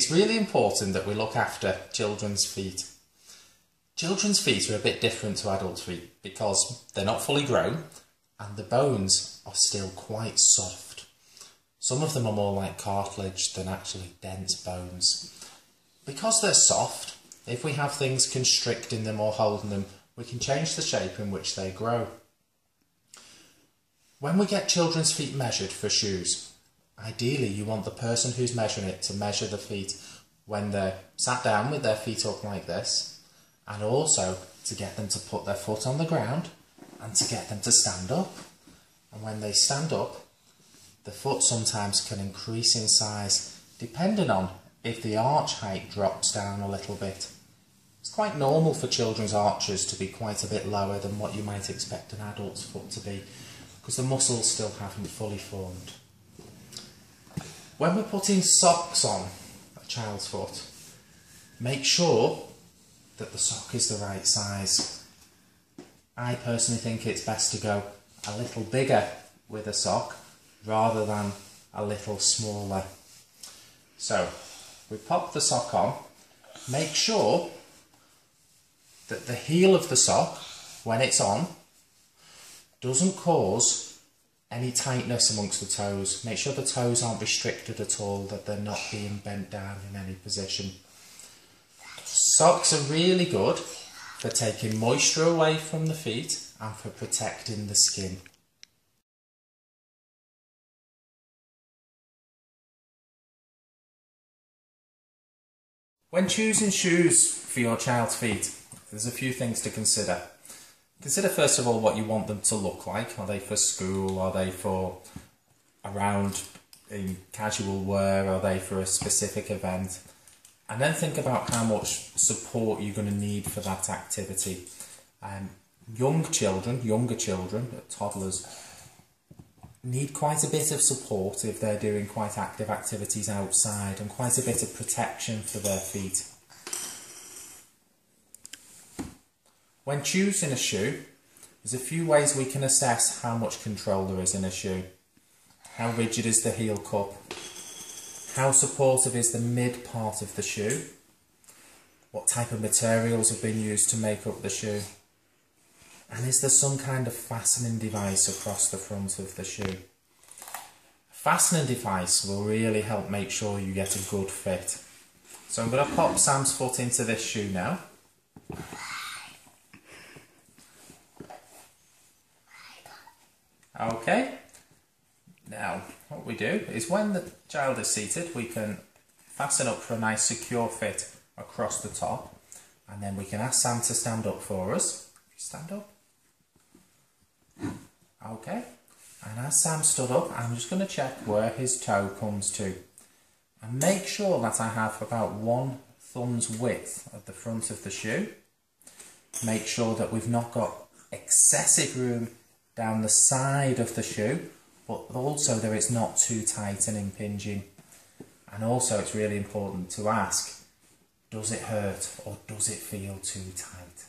It's really important that we look after children's feet. Children's feet are a bit different to adult feet because they're not fully grown and the bones are still quite soft. Some of them are more like cartilage than actually dense bones. Because they're soft, if we have things constricting them or holding them, we can change the shape in which they grow. When we get children's feet measured for shoes, ideally you want the person who's measuring it to measure the feet when they're sat down with their feet up like this, and also to get them to put their foot on the ground and to get them to stand up. And when they stand up, the foot sometimes can increase in size depending on if the arch height drops down a little bit. It's quite normal for children's arches to be quite a bit lower than what you might expect an adult's foot to be, because the muscles still haven't fully formed. When we're putting socks on a child's foot, make sure that the sock is the right size. I personally think it's best to go a little bigger with a sock rather than a little smaller. So we pop the sock on, make sure that the heel of the sock, when it's on, doesn't cause any tightness amongst the toes. Make sure the toes aren't restricted at all, that they're not being bent down in any position. Socks are really good for taking moisture away from the feet and for protecting the skin. When choosing shoes for your child's feet, there's a few things to consider. Consider first of all what you want them to look like. Are they for school? Are they for around in casual wear? Are they for a specific event? And then think about how much support you're going to need for that activity. Younger children, toddlers, need quite a bit of support if they're doing quite active activities outside, and quite a bit of protection for their feet. When choosing a shoe, there's a few ways we can assess how much control there is in a shoe. How rigid is the heel cup? How supportive is the mid part of the shoe? What type of materials have been used to make up the shoe? And is there some kind of fastening device across the front of the shoe? A fastening device will really help make sure you get a good fit. So I'm going to pop Sam's foot into this shoe now. Okay, now what we do is when the child is seated, we can fasten up for a nice secure fit across the top, and then we can ask Sam to stand up for us. Stand up. Okay, and as Sam stood up, I'm just going to check where his toe comes to, and make sure that I have about 1 thumb's width at the front of the shoe. Make sure that we've not got excessive room down the side of the shoe, but also that it's not too tight and impinging. And also it's really important to ask, does it hurt or does it feel too tight?